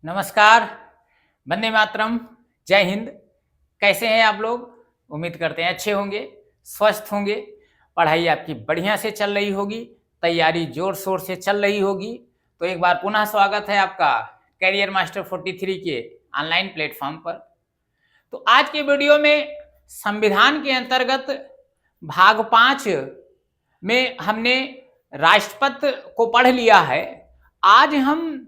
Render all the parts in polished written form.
नमस्कार, वंदे मातरम, जय हिंद। कैसे हैं आप लोग? उम्मीद करते हैं अच्छे होंगे, स्वस्थ होंगे, पढ़ाई आपकी बढ़िया से चल रही होगी, तैयारी जोर-शोर से चल रही होगी। तो एक बार पुनः स्वागत है आपका करियर मास्टर 43 के ऑनलाइन प्लेटफ़ॉर्म पर। तो आज के वीडियो में संविधान के अंतर्गत भाग 5 में हमने राष्ट्रपति को पढ़ लिया है। आज हम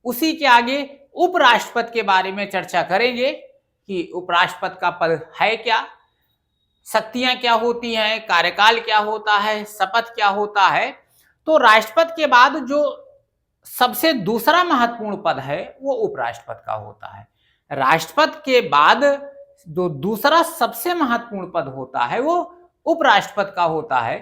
उसी के आगे उपराष्ट्रपति के बारे में चर्चा करेंगे कि उपराष्ट्रपति का पद है क्या, शक्तियां क्या होती हैं, कार्यकाल क्या होता है, शपथ क्या होता है। तो राष्ट्रपति के बाद जो सबसे दूसरा महत्वपूर्ण पद है वो उपराष्ट्रपति का होता है। राष्ट्रपति के बाद जो दूसरा सबसे महत्वपूर्ण पद होता है वो उपराष्ट्रपति का होता है।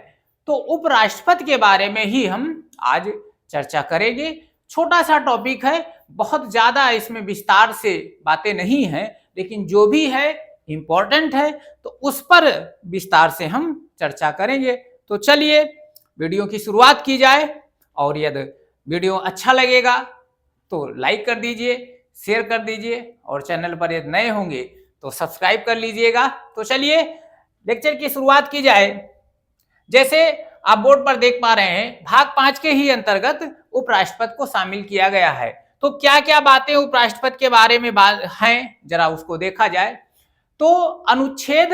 तो उपराष्ट्रपति के बारे में ही हम आज चर्चा करेंगे। छोटा सा टॉपिक है, बहुत ज्यादा इसमें विस्तार से बातें नहीं है, लेकिन जो भी है इंपॉर्टेंट है तो उस पर विस्तार से हम चर्चा करेंगे। तो चलिए वीडियो की शुरुआत की जाए, और यदि वीडियो अच्छा लगेगा तो लाइक कर दीजिए, शेयर कर दीजिए, और चैनल पर यदि नए होंगे तो सब्सक्राइब कर लीजिएगा। तो चलिए लेक्चर की शुरुआत की जाए। जैसे आप बोर्ड पर देख पा रहे हैं, भाग 5 के ही अंतर्गत उपराष्ट्रपति को शामिल किया गया है। तो क्या क्या बातें उपराष्ट्रपति के बारे में हैं, जरा उसको देखा जाए। तो अनुच्छेद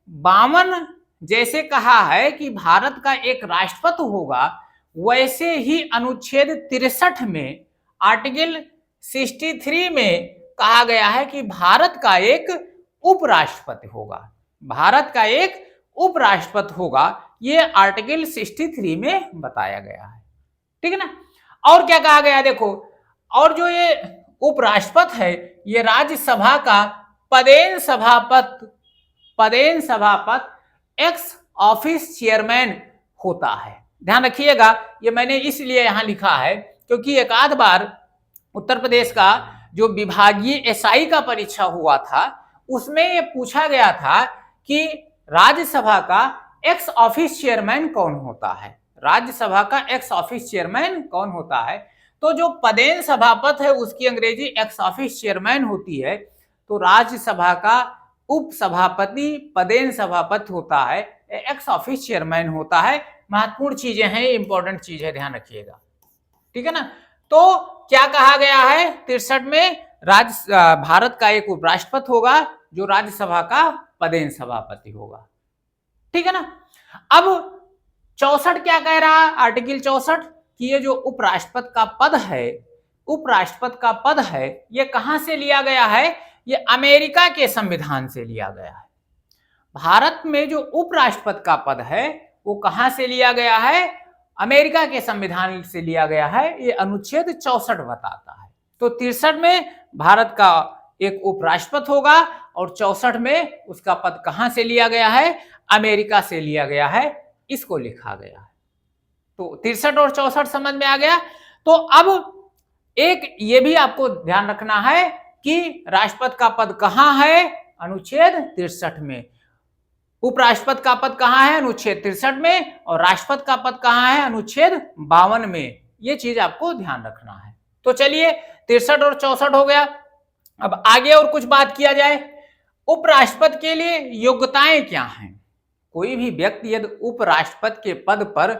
52 जैसे कहा है कि भारत का एक राष्ट्रपति होगा, वैसे ही अनुच्छेद 63 में आर्टिकल 63 में कहा गया है कि भारत का एक उपराष्ट्रपति होगा। भारत का एक उपराष्ट्रपति होगा, ये आर्टिकल 63 में बताया गया है। ठीक है ना। और क्या कहा गया देखो, और जो ये उपराष्ट्रपति है ये राज्यसभा का पदेन सभापति एक्स ऑफिस चेयरमैन होता है। ध्यान रखिएगा, ये मैंने इसलिए यहां लिखा है क्योंकि एक आध बार उत्तर प्रदेश का जो विभागीय एसआई का परीक्षा हुआ था उसमें ये पूछा गया था कि राज्यसभा का एक्स ऑफिस चेयरमैन कौन होता है। राज्यसभा का एक्स ऑफिस चेयरमैन कौन होता है। तो जो पदेन सभापति है उसकी अंग्रेजी एक्स ऑफिस चेयरमैन होती है। तो राज्यसभा का उपसभापति पदेन सभापति होता है, एक्स ऑफिस चेयरमैन होता है। महत्वपूर्ण चीजें हैं, इंपॉर्टेंट चीज है, ध्यान रखिएगा। ठीक है ना। तो क्या कहा गया है 63 में, भारत का एक उपराष्ट्रपति होगा जो राज्यसभा का पदेन सभापति होगा। ठीक है ना। अब 64 क्या कह रहा है, आर्टिकल 64 कि ये जो उपराष्ट्रपति का पद है, उपराष्ट्रपति का पद है, ये कहां से लिया गया है, ये अमेरिका के संविधान से लिया गया है। भारत में जो उपराष्ट्रपति का पद है वो कहां से लिया गया है, अमेरिका के संविधान से लिया गया है। ये अनुच्छेद 64 बताता है। तो 63 में भारत का एक उपराष्ट्रपति होगा और 64 में उसका पद कहां से लिया गया है, अमेरिका से लिया गया है, इसको लिखा गया है। तो 63 और 64 समझ में आ गया। तो अब एक ये भी आपको ध्यान रखना है कि राष्ट्रपति का पद कहां है, अनुच्छेद 63 में। उपराष्ट्रपति का पद कहां है, अनुच्छेद 63 में, और राष्ट्रपति का पद कहां है, अनुच्छेद 52 में। ये चीज आपको ध्यान रखना है। तो चलिए 63 और 64 हो गया। अब आगे और कुछ बात किया जाए। उपराष्ट्रपति के लिए योग्यताएं क्या हैं। कोई भी व्यक्ति यदि उपराष्ट्रपति के पद पर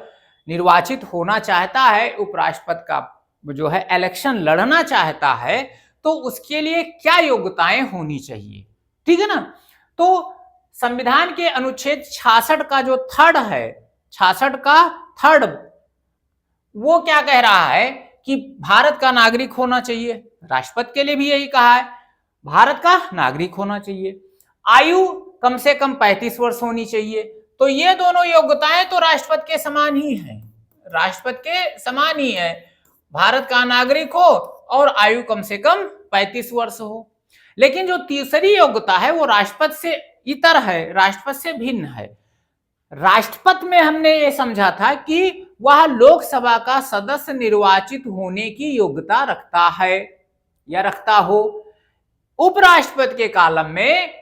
निर्वाचित होना चाहता है, उपराष्ट्रपति का जो है इलेक्शन लड़ना चाहता है, तो उसके लिए क्या योग्यताएं होनी चाहिए। ठीक है ना। तो संविधान के अनुच्छेद 66 का जो थर्ड है, 66 का थर्ड, वो क्या कह रहा है कि भारत का नागरिक होना चाहिए। राष्ट्रपति के लिए भी यही कहा है, भारत का नागरिक होना चाहिए। आयु कम से कम 35 वर्ष होनी चाहिए। तो ये दोनों योग्यताएं तो राष्ट्रपति के समान ही हैं, राष्ट्रपति के समान ही है। भारत का नागरिक हो और आयु कम से कम 35 वर्ष हो। लेकिन जो तीसरी योग्यता है वो राष्ट्रपति से इतर है, राष्ट्रपति से भिन्न है। राष्ट्रपति में हमने ये समझा था कि वह लोकसभा का सदस्य निर्वाचित होने की योग्यता रखता है या रखता हो। उपराष्ट्रपति के कॉलम में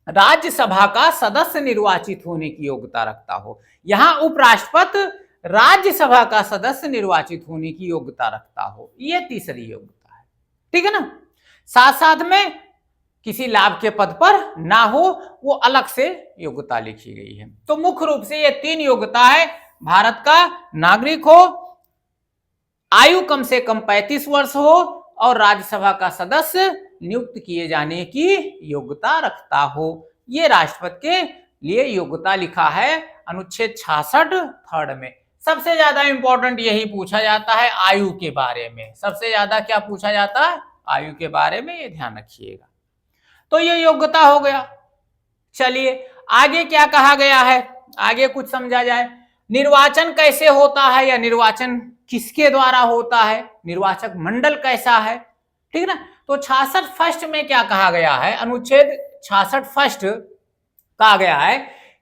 राज्यसभा का सदस्य निर्वाचित होने की योग्यता रखता हो। यहां उपराष्ट्रपति राज्यसभा का सदस्य निर्वाचित होने की योग्यता रखता हो। यह तीसरी योग्यता है। ठीक है ना। साथ साथ में किसी लाभ के पद पर ना हो, वो अलग से योग्यता लिखी गई है। तो मुख्य रूप से ये 3 योग्यता है। भारत का नागरिक हो, आयु कम से कम 35 वर्ष हो और राज्यसभा का सदस्य नियुक्त किए जाने की योग्यता रखता हो। ये राष्ट्रपति के लिए योग्यता लिखा है अनुच्छेद 66 थर्ड में। सबसे ज्यादा इंपॉर्टेंट यही पूछा जाता है आयु के बारे में। सबसे ज्यादा क्या पूछा जाता है? आयु के बारे में, ये ध्यान रखिएगा। तो ये योग्यता हो गया। चलिए आगे क्या कहा गया है, आगे कुछ समझा जाए। निर्वाचन कैसे होता है या निर्वाचन किसके द्वारा होता है, निर्वाचक मंडल कैसा है, ठीक है ना। तो 66 फर्स्ट में क्या कहा गया है, अनुच्छेद 66 फर्स्ट कहा गया है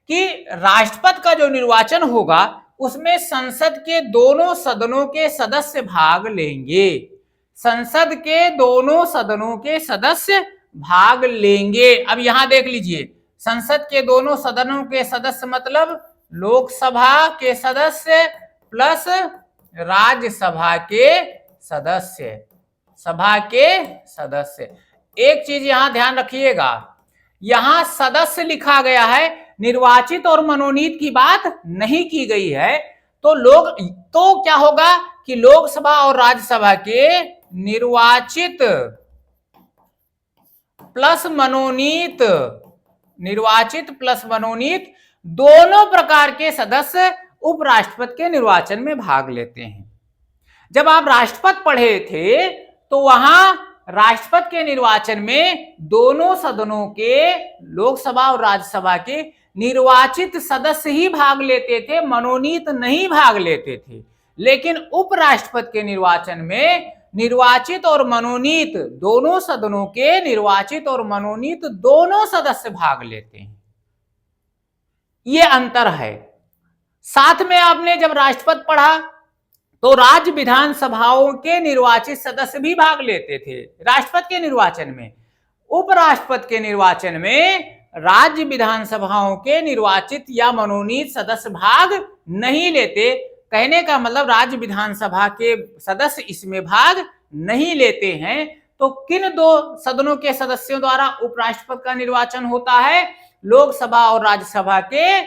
कि राष्ट्रपति का जो निर्वाचन होगा उसमें संसद के दोनों सदनों के सदस्य भाग लेंगे। संसद के दोनों सदनों के सदस्य भाग लेंगे। अब यहां देख लीजिए, संसद के दोनों सदनों के सदस्य मतलब लोकसभा के सदस्य प्लस राज्यसभा के सदस्य, सभा के सदस्य। एक चीज यहां ध्यान रखिएगा, यहां सदस्य लिखा गया है, निर्वाचित और मनोनीत की बात नहीं की गई है। तो क्या होगा कि लोकसभा और राज्यसभा के निर्वाचित प्लस मनोनीत, निर्वाचित प्लस मनोनीत दोनों प्रकार के सदस्य उपराष्ट्रपति के निर्वाचन में भाग लेते हैं। जब आप राष्ट्रपति पढ़े थे तो वहां राष्ट्रपति के निर्वाचन में दोनों सदनों के, लोकसभा और राज्यसभा के निर्वाचित सदस्य ही भाग लेते थे, मनोनीत नहीं भाग लेते थे। लेकिन उपराष्ट्रपति के निर्वाचन में निर्वाचित और मनोनीत दोनों सदनों के, निर्वाचित और मनोनीत दोनों सदस्य भाग लेते हैं। यह अंतर है। साथ में आपने जब राष्ट्रपति पढ़ा तो राज्य विधानसभाओं के निर्वाचित सदस्य भी भाग लेते थे राष्ट्रपति के निर्वाचन में। उपराष्ट्रपति के निर्वाचन में राज्य विधानसभाओं के निर्वाचित या मनोनीत सदस्य भाग नहीं लेते। कहने का मतलब राज्य विधानसभा के सदस्य इसमें भाग नहीं लेते हैं। तो किन दो सदनों के सदस्यों द्वारा उपराष्ट्रपति का निर्वाचन होता है? लोकसभा और राज्यसभा के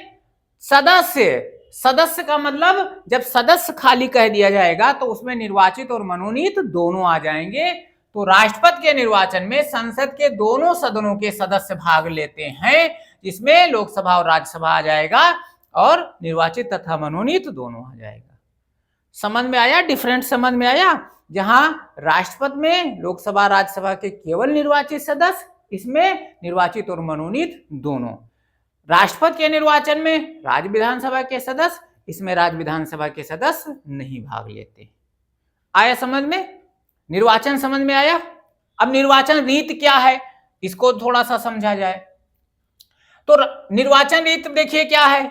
सदस्य। सदस्य का मतलब जब सदस्य खाली कह दिया जाएगा तो उसमें निर्वाचित और मनोनीत दोनों आ जाएंगे। तो राष्ट्रपति के निर्वाचन में संसद के दोनों सदनों के सदस्य भाग लेते हैं, जिसमें लोकसभा और राज्यसभा आ जाएगा और निर्वाचित तथा मनोनीत दोनों आ जाएगा। समझ में आया? डिफरेंट समझ में आया? जहां राष्ट्रपति में लोकसभा राज्यसभा के केवल निर्वाचित सदस्य, इसमें निर्वाचित और मनोनीत दोनों। राष्ट्रपति के निर्वाचन में राज्य विधानसभा के सदस्य, इसमें राज्य विधानसभा के सदस्य नहीं भाग लेते। आया समझ में? निर्वाचन समझ में आया? अब निर्वाचन रीत क्या है इसको थोड़ा सा समझा जाए। तो निर्वाचन रीत देखिए क्या है।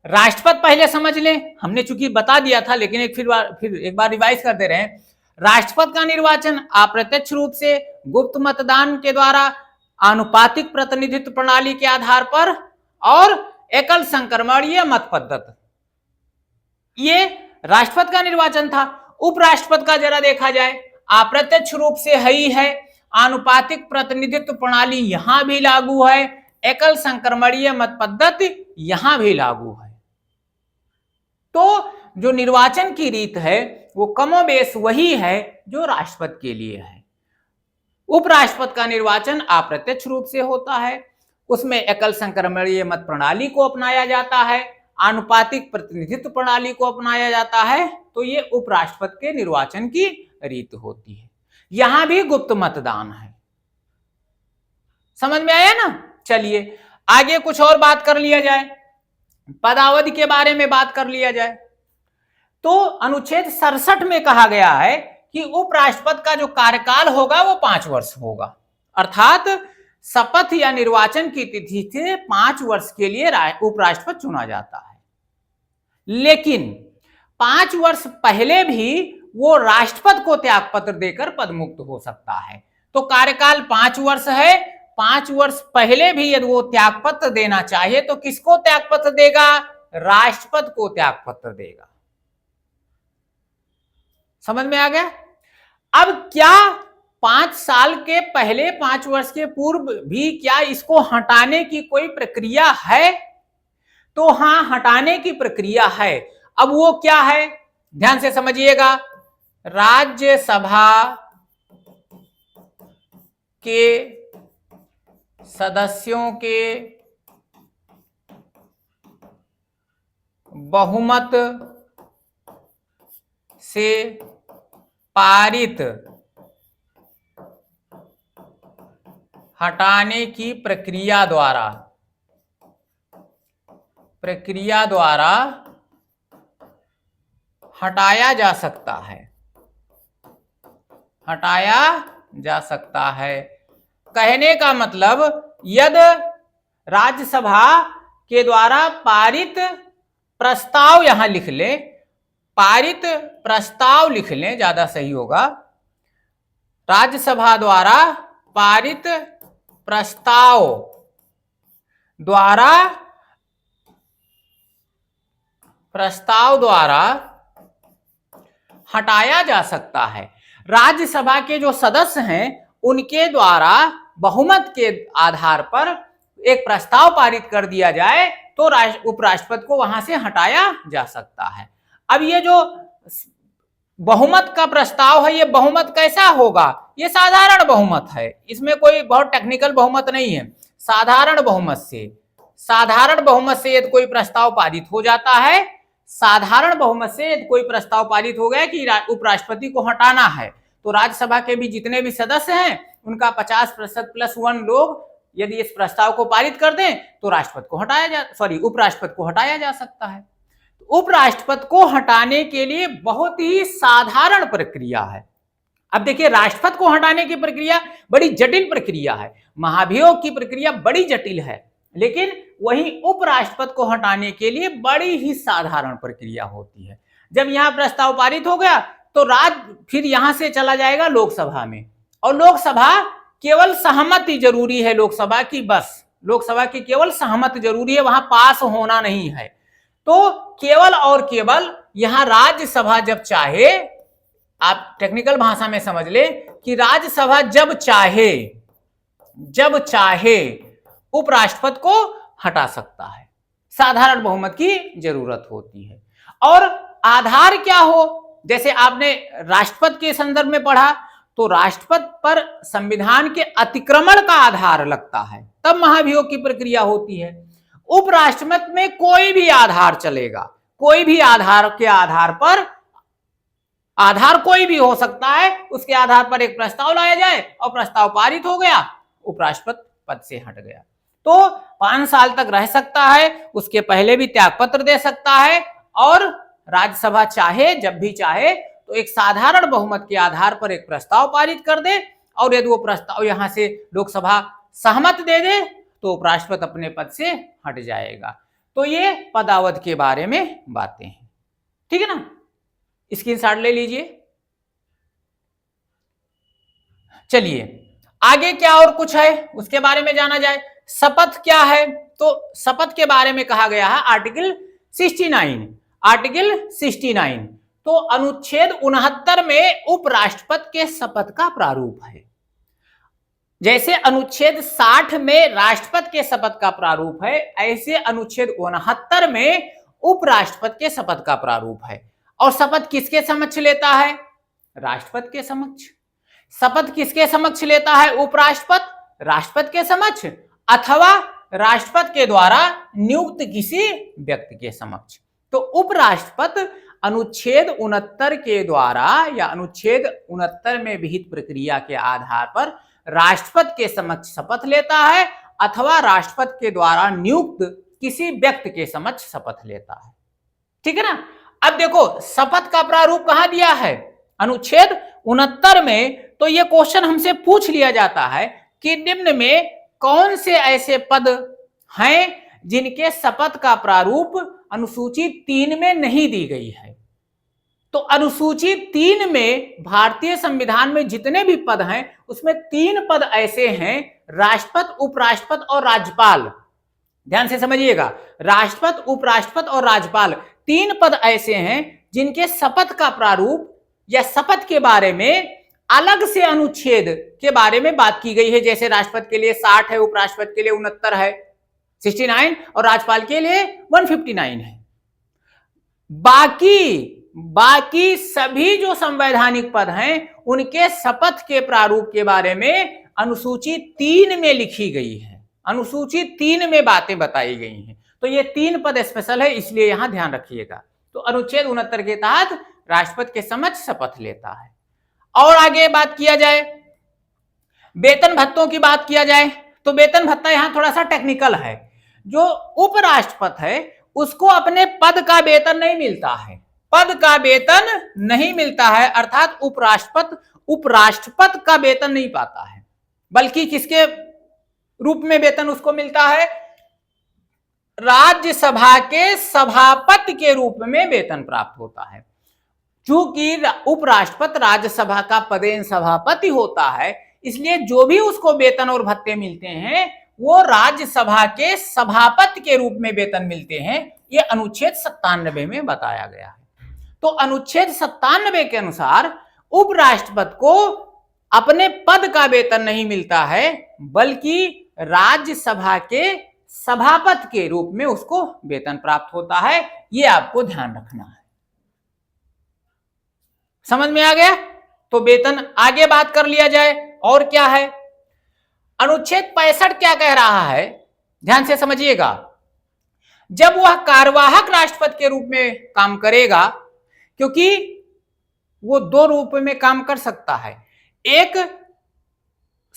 राष्ट्रपति पहले समझ लें, हमने चूंकि बता दिया था लेकिन फिर एक बार रिवाइज कर दे रहे हैं। राष्ट्रपति का निर्वाचन अप्रत्यक्ष रूप से गुप्त मतदान के द्वारा, आनुपातिक प्रतिनिधित्व प्रणाली के आधार पर और एकल संक्रमणीय मत पद्धति, ये राष्ट्रपति का निर्वाचन था। उपराष्ट्रपति का जरा देखा जाए, अप्रत्यक्ष रूप से ही है, आनुपातिक प्रतिनिधित्व प्रणाली यहां भी लागू है, एकल संक्रमणीय मत पद्धति यहां भी लागू है। तो जो निर्वाचन की रीत है वो कमोबेश वही है जो राष्ट्रपति के लिए है। उपराष्ट्रपति का निर्वाचन अप्रत्यक्ष रूप से होता है, उसमें एकल संक्रमणीय मत प्रणाली को अपनाया जाता है, आनुपातिक प्रतिनिधित्व प्रणाली को अपनाया जाता है। तो ये उपराष्ट्रपति के निर्वाचन की रीत होती है। यहां भी गुप्त मतदान है। समझ में आया ना? चलिए आगे कुछ और बात कर लिया जाए, पदावधि के बारे में बात कर लिया जाए। तो अनुच्छेद 67 में कहा गया है कि उपराष्ट्रपति का जो कार्यकाल होगा वो 5 वर्ष होगा, अर्थात शपथ या निर्वाचन की तिथि से 5 वर्ष के लिए उपराष्ट्रपति चुना जाता है। लेकिन 5 वर्ष पहले भी वो राष्ट्रपति को त्यागपत्र देकर पदमुक्त हो सकता है। तो कार्यकाल 5 वर्ष है, 5 वर्ष पहले भी यदि वो त्यागपत्र देना चाहे तो किसको त्यागपत्र देगा? राष्ट्रपति को त्यागपत्र देगा। समझ में आ गया? अब क्या 5 साल के पहले 5 वर्ष के पूर्व भी क्या इसको हटाने की कोई प्रक्रिया है? तो हां, हटाने की प्रक्रिया है। अब वो क्या है, ध्यान से समझिएगा। राज्यसभा के सदस्यों के बहुमत से पारित हटाने की प्रक्रिया द्वारा हटाया जा सकता है। कहने का मतलब, यदि राज्यसभा के द्वारा पारित प्रस्ताव, यहां लिख लें, पारित प्रस्ताव लिख लें, ज्यादा सही होगा। राज्यसभा द्वारा पारित प्रस्ताव द्वारा हटाया जा सकता है। राज्यसभा के जो सदस्य हैं उनके द्वारा बहुमत के आधार पर एक प्रस्ताव पारित कर दिया जाए तो उपराष्ट्रपति को वहां से हटाया जा सकता है। अब ये जो बहुमत का प्रस्ताव है, ये बहुमत कैसा होगा? ये साधारण बहुमत है, इसमें कोई बहुत टेक्निकल बहुमत नहीं है। साधारण बहुमत से यदि कोई प्रस्ताव पारित हो जाता है, साधारण बहुमत से यदि कोई प्रस्ताव पारित हो गया कि उपराष्ट्रपति को हटाना है, तो राज्यसभा के भी जितने भी सदस्य हैं उनका 50% + 1 लोग यदि इस प्रस्ताव को पारित कर दें तो उपराष्ट्रपति को हटाया जा सकता है। उपराष्ट्रपति को हटाने के लिए बहुत ही साधारण प्रक्रिया है। अब देखिए, राष्ट्रपति को हटाने की प्रक्रिया बड़ी जटिल प्रक्रिया है, महाभियोग की प्रक्रिया बड़ी जटिल है, लेकिन वहीं उपराष्ट्रपति को हटाने के लिए बड़ी ही साधारण प्रक्रिया होती है। जब यहां प्रस्ताव पारित हो गया तो फिर यहां से चला जाएगा लोकसभा में, और लोकसभा केवल सहमति जरूरी है, लोकसभा की केवल सहमति जरूरी है, वहां पास होना नहीं है। तो केवल और केवल यहां राज्यसभा जब चाहे, आप टेक्निकल भाषा में समझ ले कि राज्यसभा जब चाहे उपराष्ट्रपति को हटा सकता है। साधारण बहुमत की जरूरत होती है। और आधार क्या हो, जैसे आपने राष्ट्रपति के संदर्भ में पढ़ा, तो राष्ट्रपति पर संविधान के अतिक्रमण का आधार लगता है, तब महाभियोग की प्रक्रिया होती है। उपराष्ट्रपति में कोई भी आधार चलेगा, कोई भी आधार के आधार पर, आधार कोई भी हो सकता है, उसके आधार पर एक प्रस्ताव लाया जाए और प्रस्ताव पारित हो गया, उपराष्ट्रपति पद से हट गया। तो 5 साल तक रह सकता है, उसके पहले भी त्यागपत्र दे सकता है, और राज्यसभा चाहे, जब भी चाहे तो एक साधारण बहुमत के आधार पर एक प्रस्ताव पारित कर दे, और यदि वो प्रस्ताव यहां से लोकसभा सहमत दे दे तो उपराष्ट्रपति अपने पद से हट जाएगा। तो ये पदावधि के बारे में बातें हैं, ठीक है ना। स्क्रीनशॉट ले लीजिए। चलिए आगे क्या और कुछ है उसके बारे में जाना जाए। शपथ क्या है, तो शपथ के बारे में कहा गया है आर्टिकल 69। तो अनुच्छेद 69 में उपराष्ट्रपति के शपथ का प्रारूप है। जैसे अनुच्छेद 60 में राष्ट्रपति के शपथ का प्रारूप है, ऐसे अनुच्छेद 69 में उपराष्ट्रपति के शपथ का प्रारूप है। और शपथ किसके समक्ष लेता है? राष्ट्रपति के समक्ष। शपथ किसके समक्ष लेता है उपराष्ट्रपति? राष्ट्रपति के समक्ष, अथवा राष्ट्रपति के द्वारा नियुक्त किसी व्यक्ति के समक्ष। तो उपराष्ट्रपति अनुच्छेद 69 के द्वारा या अनुच्छेद 69 में विहित प्रक्रिया के आधार पर राष्ट्रपति के समक्ष शपथ लेता है, अथवा राष्ट्रपति के द्वारा नियुक्त किसी व्यक्ति के समक्ष शपथ लेता है, ठीक है ना। अब देखो शपथ का प्रारूप कहां दिया है? अनुच्छेद 69 में। तो ये क्वेश्चन हमसे पूछ लिया जाता है कि निम्न में कौन से ऐसे पद हैं जिनके शपथ का प्रारूप अनुसूची 3 में नहीं दी गई है। तो अनुसूची 3 में भारतीय संविधान में जितने भी पद हैं उसमें 3 पद ऐसे हैं, राष्ट्रपति, उपराष्ट्रपति और राज्यपाल। ध्यान से समझिएगा, राष्ट्रपति, उपराष्ट्रपति और राज्यपाल 3 पद ऐसे हैं जिनके शपथ का प्रारूप या शपथ के बारे में अलग से अनुच्छेद के बारे में बात की गई है, जैसे राष्ट्रपति के लिए 60 है, उपराष्ट्रपति के लिए 69 है, 69, और राज्यपाल के लिए 159 है। बाकी सभी जो संवैधानिक पद हैं उनके शपथ के प्रारूप के बारे में अनुसूची 3 में लिखी गई है, अनुसूची 3 में बातें बताई गई हैं। तो ये 3 पद स्पेशल है, इसलिए यहां ध्यान रखिएगा। तो अनुच्छेद 69 के तहत राष्ट्रपति के समक्ष शपथ लेता है। और आगे बात किया जाए, वेतन भत्तों की बात किया जाए, तो वेतन भत्ता यहां थोड़ा सा टेक्निकल है। जो उपराष्ट्रपति है उसको अपने पद का वेतन नहीं मिलता है, पद का वेतन नहीं मिलता है, अर्थात उपराष्ट्रपति का वेतन नहीं पाता है, बल्कि किसके रूप में वेतन उसको मिलता है? राज्यसभा के सभापति के रूप में वेतन प्राप्त होता है। चूंकि उपराष्ट्रपति राज्यसभा का पदेन सभापति होता है, इसलिए जो भी उसको वेतन और भत्ते मिलते हैं वो राज्यसभा के सभापति के रूप में वेतन मिलते हैं। ये अनुच्छेद 97 में बताया गया है। तो अनुच्छेद 97 के अनुसार उपराष्ट्रपति को अपने पद का वेतन नहीं मिलता है, बल्कि राज्यसभा के सभापति के रूप में उसको वेतन प्राप्त होता है। ये आपको ध्यान रखना है। समझ में आ गया? तो वेतन आगे बात कर लिया जाए। और क्या है? अनुच्छेद 65 क्या कह रहा है, ध्यान से समझिएगा। जब वह कार्यवाहक राष्ट्रपति के रूप में काम करेगा, क्योंकि वो 2 रूप में काम कर सकता है, एक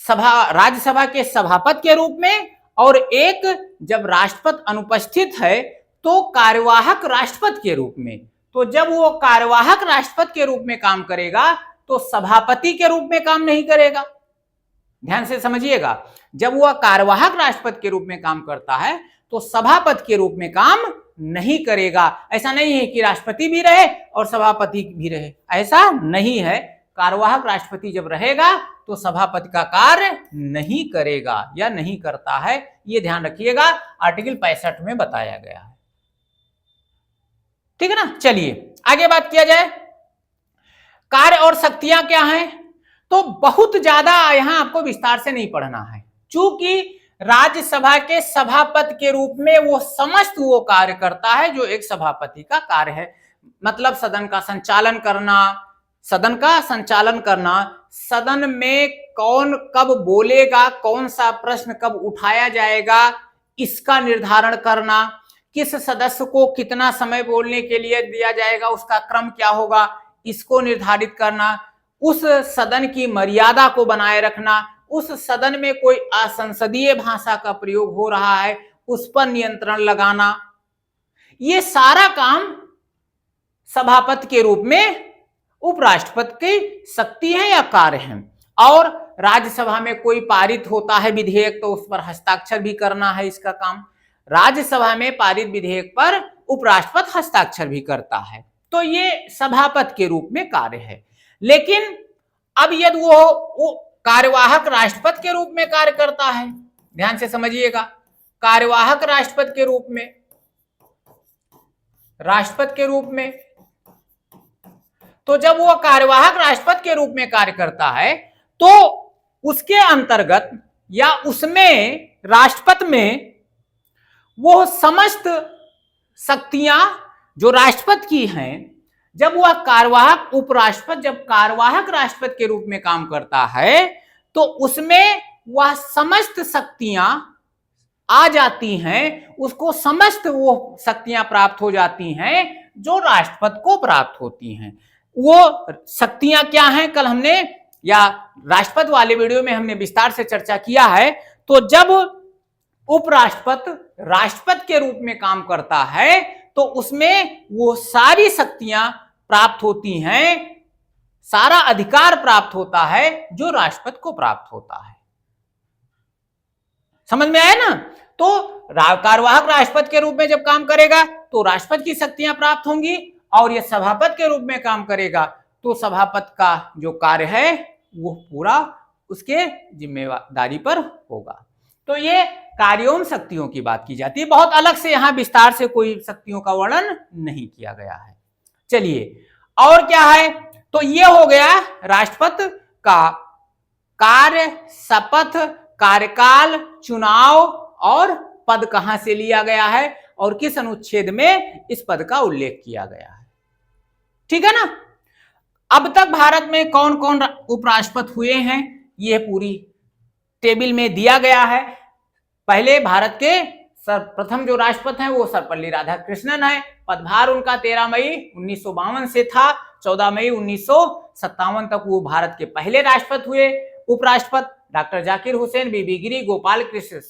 राज्यसभा के सभापति के रूप में, और एक जब राष्ट्रपति अनुपस्थित है तो कार्यवाहक राष्ट्रपति के रूप में। तो जब वो कार्यवाहक राष्ट्रपति के रूप में काम करेगा तो सभापति के रूप में काम नहीं करेगा। ध्यान से समझिएगा, जब वह कार्यवाहक राष्ट्रपति के रूप में काम करता है तो सभापति के रूप में काम नहीं करेगा। ऐसा नहीं है कि राष्ट्रपति भी रहे और सभापति भी रहे, ऐसा नहीं है। कार्यवाहक राष्ट्रपति जब रहेगा तो सभापति का कार्य नहीं करेगा या नहीं करता है। यह ध्यान रखिएगा, आर्टिकल 65 में बताया गया है। ठीक है ना? चलिए आगे बात किया जाए। कार्य और शक्तियां क्या हैं? तो बहुत ज्यादा यहां आपको विस्तार से नहीं पढ़ना है, चूंकि राज्यसभा के सभापति के रूप में वो समस्त वो कार्य करता है जो एक सभापति का कार्य है। मतलब सदन का संचालन करना, सदन में कौन कब बोलेगा, कौन सा प्रश्न कब उठाया जाएगा, इसका निर्धारण करना, किस सदस्य को कितना समय बोलने के लिए दिया जाएगा, उसका क्रम क्या होगा, इसको निर्धारित करना, उस सदन की मर्यादा को बनाए रखना, उस सदन में कोई असंसदीय भाषा का प्रयोग हो रहा है उस पर नियंत्रण लगाना, ये सारा काम सभापति के रूप में उपराष्ट्रपति की शक्ति है या कार्य है। और राज्यसभा में कोई पारित होता है विधेयक तो उस पर हस्ताक्षर भी करना है, इसका काम। राज्यसभा में पारित विधेयक पर उपराष्ट्रपति हस्ताक्षर भी करता है। तो ये सभापति के रूप में कार्य है। लेकिन अब यदि वो कार्यवाहक राष्ट्रपति के रूप में कार्य करता है, ध्यान से समझिएगा, कार्यवाहक राष्ट्रपति के रूप में, तो जब वो कार्यवाहक राष्ट्रपति के रूप में कार्य करता है तो उसके अंतर्गत या उसमें राष्ट्रपति में वो समस्त शक्तियां जो राष्ट्रपति की हैं, जब वह जब कार्यवाहक राष्ट्रपति के रूप में काम करता है तो उसमें वह समस्त शक्तियां आ जाती हैं, उसको समस्त वो शक्तियां प्राप्त हो जाती हैं जो राष्ट्रपति को प्राप्त होती हैं। वो शक्तियां क्या हैं, कल हमने या राष्ट्रपति वाले वीडियो में हमने विस्तार से चर्चा किया है। तो जब उपराष्ट्रपति राष्ट्रपति के रूप में काम करता है तो उसमें वो सारी शक्तियां प्राप्त होती हैं, सारा अधिकार प्राप्त होता है जो राष्ट्रपति को प्राप्त होता है। समझ में आया ना? तो कार्यवाहक राष्ट्रपति के रूप में जब काम करेगा तो राष्ट्रपति की शक्तियां प्राप्त होंगी, और यह सभापति के रूप में काम करेगा तो सभापति का जो कार्य है वो पूरा उसके जिम्मेदारी पर होगा। तो ये कार्यों शक्तियों की बात की जाती है। बहुत अलग से यहां विस्तार से कोई शक्तियों का वर्णन नहीं किया गया है। चलिए और क्या है, तो ये हो गया राष्ट्रपति का कार्य, शपथ, कार्यकाल, चुनाव और पद कहां से लिया गया है और किस अनुच्छेद में इस पद का उल्लेख किया गया है। ठीक है ना। अब तक भारत में कौन कौन उपराष्ट्रपति हुए हैं यह पूरी टेबल में दिया गया है। पहले भारत के प्रथम जो राष्ट्रपति हैं वो सर्वपल्ली राधाकृष्णन है। पदभार उनका 13 मई 1952 से था। 14 मई 1957 तक वो भारत के पहले राष्ट्रपति हुए। उपराष्ट्रपति डॉक्टर जाकिर हुसैन, बीबी गिरी, गोपाल कृष्ण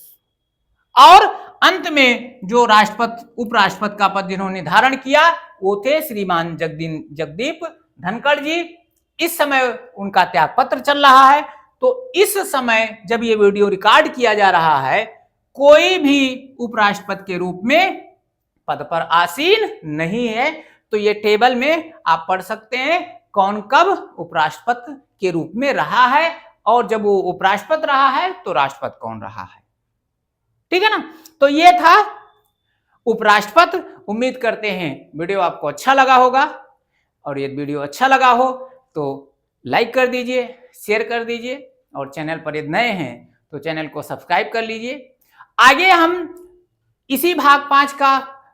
और अंत में जो राष्ट्रपति उपराष्ट्रपति का पद जिन्होंने धारण किया वो थे श्रीमान जगदीप धनखड़ जी। इस समय उनका त्यागपत्र चल रहा है। तो इस समय जब ये वीडियो रिकॉर्ड किया जा रहा है कोई भी उपराष्ट्रपति के रूप में पद पर आसीन नहीं है। तो ये टेबल में आप पढ़ सकते हैं कौन कब उपराष्ट्रपति के रूप में रहा है और जब वो उपराष्ट्रपति रहा है तो राष्ट्रपति कौन रहा है। ठीक है ना। तो ये था उपराष्ट्रपति। उम्मीद करते हैं वीडियो आपको अच्छा लगा होगा और ये वीडियो अच्छा लगा हो तो लाइक कर दीजिए, शेयर कर दीजिए और चैनल पर यदि नए हैं तो चैनल को सब्सक्राइब कर लीजिए। आगे हम इसी भाग 5 का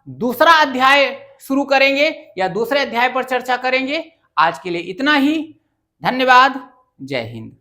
दूसरा अध्याय शुरू करेंगे या दूसरे अध्याय पर चर्चा करेंगे। आज के लिए इतना ही। धन्यवाद। जय हिंद।